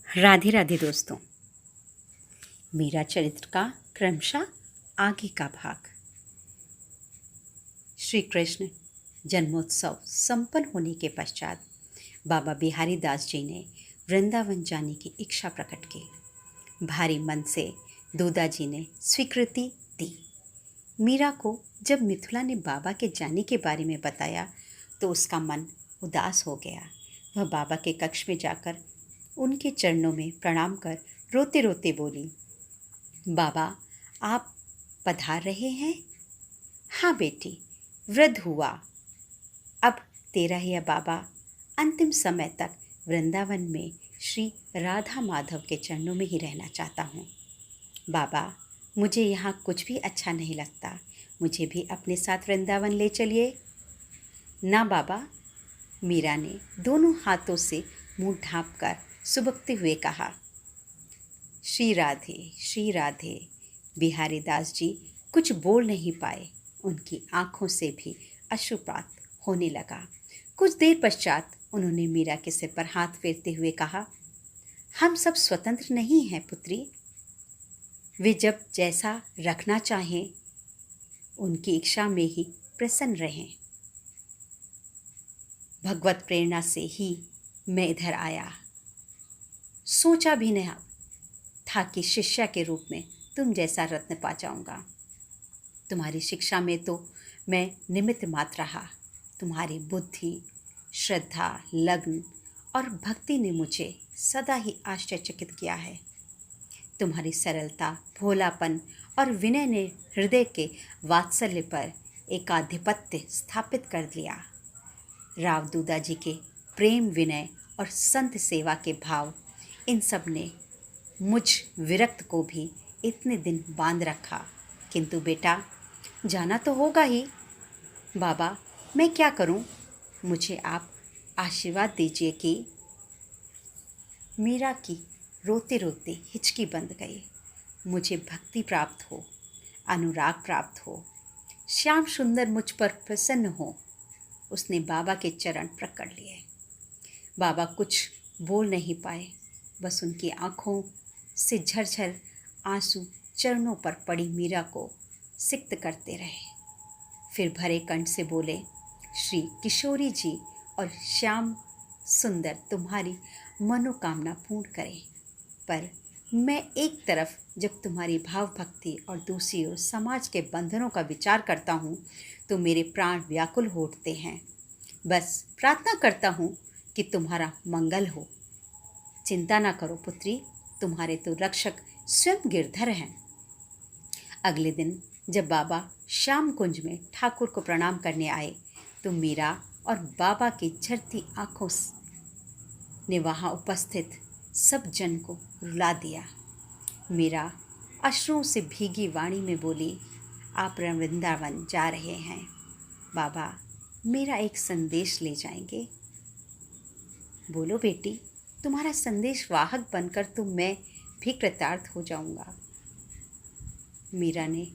राधे राधे दोस्तों। मेरा चरित्र का क्रमशः आगे का भाग। श्री कृष्ण जन्मोत्सव संपन्न होने के पश्चात बाबा बिहारी दास जी ने वृंदावन जाने की इच्छा प्रकट की। भारी मन से दूदा जी ने स्वीकृति दी। मीरा को जब मिथुला ने बाबा के जाने के बारे में बताया तो उसका मन उदास हो गया। वह बाबा के कक्ष में जाकर उनके चरणों में प्रणाम कर रोते रोते बोली, बाबा आप पधार रहे हैं? हाँ बेटी, वृद्ध हुआ। अब तेरा यह बाबा अंतिम समय तक वृंदावन में श्री राधा माधव के चरणों में ही रहना चाहता हूँ। बाबा मुझे यहाँ कुछ भी अच्छा नहीं लगता, मुझे भी अपने साथ वृंदावन ले चलिए। ना बाबा, मीरा ने दोनों हाथों से मुंह ढांपकर सुबकते हुए कहा। श्री राधे श्री राधे। बिहारी दास जी कुछ बोल नहीं पाए। उनकी आंखों से भी अश्रुपात होने लगा। कुछ देर पश्चात उन्होंने मीरा के सिर पर हाथ फेरते हुए कहा, हम सब स्वतंत्र नहीं हैं पुत्री। वे जब जैसा रखना चाहें उनकी इच्छा में ही प्रसन्न रहें। भगवत प्रेरणा से ही मैं इधर आया। सोचा भी नहीं था कि शिष्या के रूप में तुम जैसा रत्न पा जाऊंगा। तुम्हारी शिक्षा में तो मैं निमित्त मात्र रहा। तुम्हारी बुद्धि, श्रद्धा, लगन और भक्ति ने मुझे सदा ही आश्चर्यचकित किया है। तुम्हारी सरलता, भोलापन और विनय ने हृदय के वात्सल्य पर एकाधिपत्य स्थापित कर दिया। राव दूदा जी के प्रेम, विनय और संत सेवा के भाव, इन सब ने मुझ विरक्त को भी इतने दिन बांध रखा। किंतु बेटा, जाना तो होगा ही। बाबा मैं क्या करूं? मुझे आप आशीर्वाद दीजिए कि। मीरा की रोते रोते हिचकी बंद गई। मुझे भक्ति प्राप्त हो, अनुराग प्राप्त हो, श्याम सुंदर मुझ पर प्रसन्न हो। उसने बाबा के चरण पकड़ लिए। बाबा कुछ बोल नहीं पाए, बस उनकी आंखों से झरझर आंसू चरणों पर पड़ी मीरा को सिक्त करते रहे। फिर भरे कंठ से बोले, श्री किशोरी जी और श्याम सुंदर तुम्हारी मनोकामना पूर्ण करें। पर मैं एक तरफ जब तुम्हारी भाव भक्ति और दूसरी ओर समाज के बंधनों का विचार करता हूँ तो मेरे प्राण व्याकुल हो उठते हैं। बस प्रार्थना करता हूँ कि तुम्हारा मंगल हो। चिंता ना करो पुत्री, तुम्हारे तो रक्षक स्वयं गिरधर हैं। अगले दिन जब बाबा श्याम कुंज में ठाकुर को प्रणाम करने आए तो मीरा और बाबा की झरती आंखों ने वहां उपस्थित सब जन को रुला दिया। मीरा अश्रुओं से भीगी वाणी में बोली, आप वृंदावन जा रहे हैं, बाबा मेरा एक संदेश ले जाएंगे? बोलो बेटी, तुम्हारा संदेश वाहक बनकर तो मैं भी कृतार्थ हो जाऊंगा। मीरा ने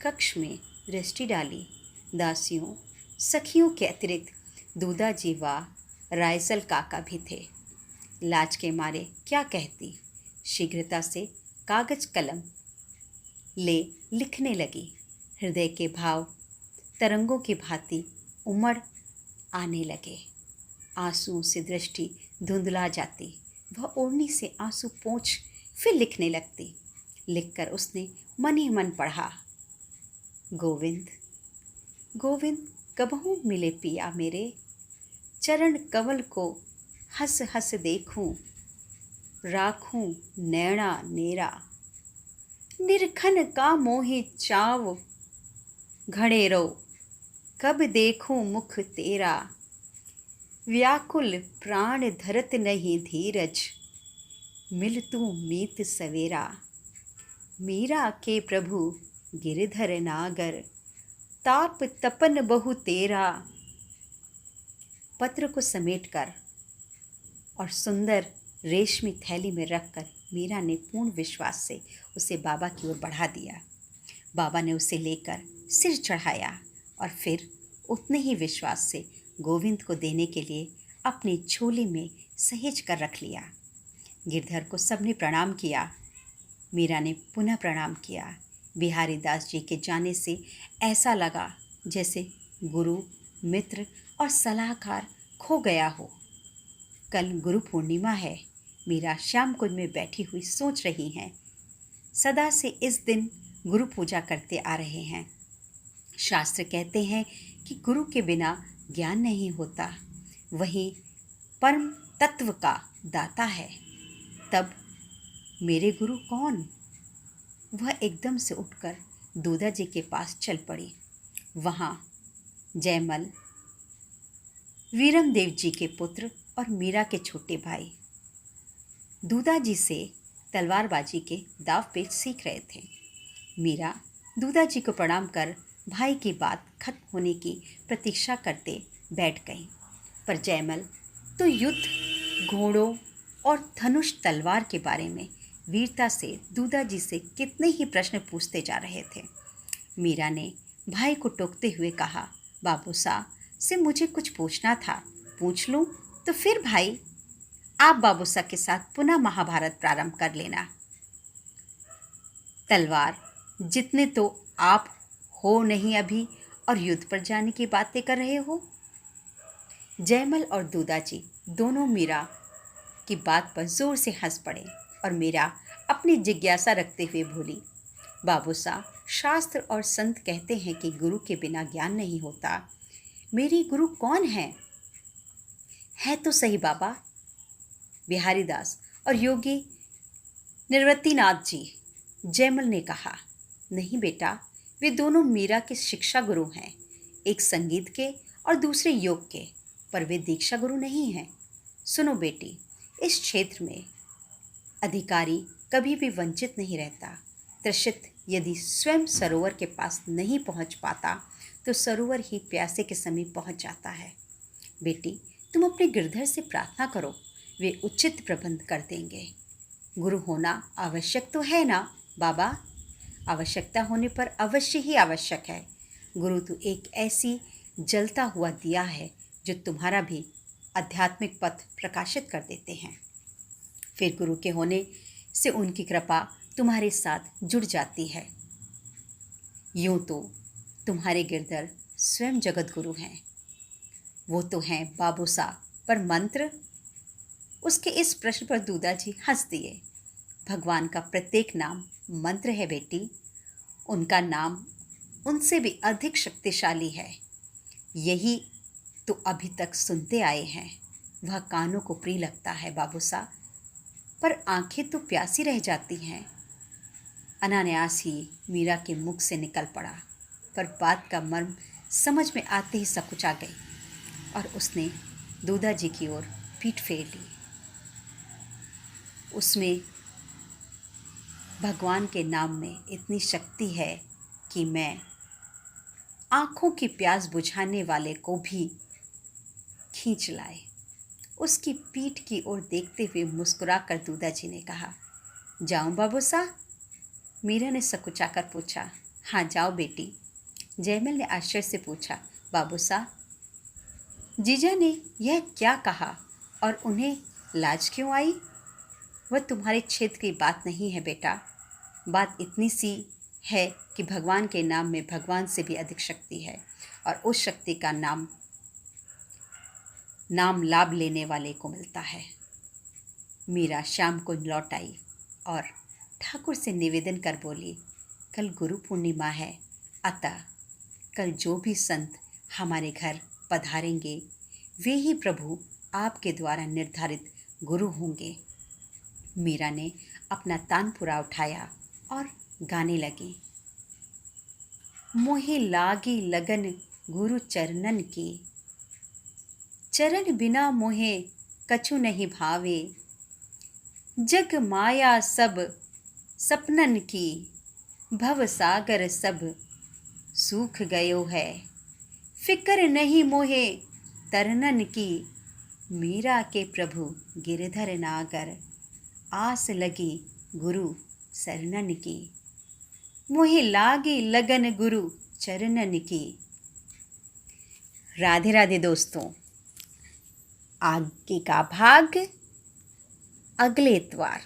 कक्ष में दृष्टि डाली। दासियों, सखियों के अतिरिक्त दूदा जी व रायसल काका भी थे। लाज के मारे क्या कहती, शीघ्रता से कागज कलम ले लिखने लगी। हृदय के भाव तरंगों की भांति उमड़ आने लगे। आंसुओं से दृष्टि धुंधला जाती। वह ओढ़नी से आंसू पोंछ फिर लिखने लगती। लिखकर उसने मन ही मन पढ़ा, गोविंद गोविंद कबहू मिले पिया मेरे, चरण कमल को हंस हंस देखूं, राखूं नैना नेरा, निरखन का मोहि चाव घड़ेरो, कब देखूं मुख तेरा, व्याकुल प्राण धरत नहीं धीरज, मिल तू मीत सवेरा, मीरा के प्रभु गिरधर नागर, ताप तपन बहु तेरा। पत्र को समेटकर और सुंदर रेशमी थैली में रखकर मीरा ने पूर्ण विश्वास से उसे बाबा की ओर बढ़ा दिया। बाबा ने उसे लेकर सिर चढ़ाया और फिर उतने ही विश्वास से गोविंद को देने के लिए अपनी झोली में सहेज कर रख लिया। गिरधर को सबने प्रणाम किया। मीरा ने पुनः प्रणाम किया। बिहारी दास जी के जाने से ऐसा लगा जैसे गुरु, मित्र और सलाहकार खो गया हो। कल गुरु पूर्णिमा है। मीरा श्याम कुंज में बैठी हुई सोच रही हैं। सदा से इस दिन गुरु पूजा करते आ रहे हैं। शास्त्र कहते हैं कि गुरु के बिना ज्ञान नहीं होता, वही परम तत्व का दाता है। तब मेरे गुरु कौन? वह एकदम से उठकर दूधा जी के पास चल पड़ी। वहाँ जयमल, वीरम देव जी के पुत्र और मीरा के छोटे भाई दूधा जी से तलवारबाजी के दाव पेच सीख रहे थे। मीरा दूधा जी को प्रणाम कर भाई की बात खत्म होने की प्रतीक्षा करते बैठ गई। पर जयमल तो युद्ध, घोड़ों और धनुष तलवार के बारे में वीरता से दूधा जी से कितने ही प्रश्न पूछते जा रहे थे। मीरा ने भाई को टोकते हुए कहा, बाबूसा से मुझे कुछ पूछना था, पूछ लूं? तो फिर भाई, आप बाबूसा के साथ पुनः महाभारत प्रारंभ कर लेना। तलवार जितने तो आप हो नहीं अभी, और युद्ध पर जाने की बातें कर रहे हो। जयमल और दूधा जी दोनों मीरा की बात पर जोर से हंस पड़े और मीरा अपनी जिज्ञासा रखते हुए बोली, बाबूसा, शास्त्र और संत कहते हैं कि गुरु के बिना ज्ञान नहीं होता। मेरी गुरु कौन है? है तो सही बाबा, बिहारी दास और योगी निवृत्तिनाथ जी, जयमल ने कहा। नहीं बेटा, वे दोनों मीरा के शिक्षा गुरु हैं, एक संगीत के और दूसरे योग के, पर वे दीक्षा गुरु नहीं हैं। सुनो बेटी, इस क्षेत्र में अधिकारी कभी भी वंचित नहीं रहता। त्रिषित यदि स्वयं सरोवर के पास नहीं पहुंच पाता तो सरोवर ही प्यासे के समीप पहुंच जाता है। बेटी, तुम अपने गिरधर से प्रार्थना करो, वे उचित प्रबंध कर देंगे। गुरु होना आवश्यक तो है ना बाबा? आवश्यकता होने पर अवश्य ही आवश्यक है। गुरु तो एक ऐसी जलता हुआ दिया है जो तुम्हारा भी आध्यात्मिक पथ प्रकाशित कर देते हैं। फिर गुरु के होने से उनकी कृपा तुम्हारे साथ जुड़ जाती है। यूं तो तुम्हारे गिरधर स्वयं जगत गुरु हैं। वो तो हैं बाबूसा, पर मंत्र? उसके इस प्रश्न पर दूधा जी हंस दिए। भगवान का प्रत्येक नाम मंत्र है बेटी। उनका नाम उनसे भी अधिक शक्तिशाली है। यही तो अभी तक सुनते आए हैं। वह कानों को प्रिय लगता है बाबूसा, पर आंखें तो प्यासी रह जाती हैं। अनायास ही मीरा के मुख से निकल पड़ा, पर बात का मर्म समझ में आते ही सकुचा गई और उसने दूधा जी की ओर पीठ फेर ली। उसमें भगवान के नाम में इतनी शक्ति है कि मैं आँखों की प्यास बुझाने वाले को भी खींच लाए। उसकी पीठ की ओर देखते हुए मुस्कुराकर दूधा जी ने कहा, जाऊं बाबूसा? मीरा ने सकुचाकर पूछा। हाँ जाओ बेटी। जयमल ने आश्चर्य से पूछा, बाबूसा, जीजा ने यह क्या कहा और उन्हें लाज क्यों आई? वह तुम्हारे क्षेत्र की बात नहीं है बेटा। बात इतनी सी है कि भगवान के नाम में भगवान से भी अधिक शक्ति है और उस शक्ति का नाम लाभ लेने वाले को मिलता है। मीरा शाम को लौट आई और ठाकुर से निवेदन कर बोली, कल गुरु पूर्णिमा है, अतः कल जो भी संत हमारे घर पधारेंगे वे ही प्रभु आपके द्वारा निर्धारित गुरु होंगे। मीरा ने अपना तानपुरा उठाया और गाने लगी। मोहे लागी लगन गुरु चरणन की, चरण बिना मोहे कछु नहीं भावे। जग माया सब सपनन की, भव सागर सब सूख गयो है। फिकर नहीं मोहे तरनन की, मीरा के प्रभु गिरधर नागर। आस लगी गुरु शरणन की, मोहे लागी लगन गुरु चरणन की। राधे राधे दोस्तों, आगे का भाग अगले इतवार।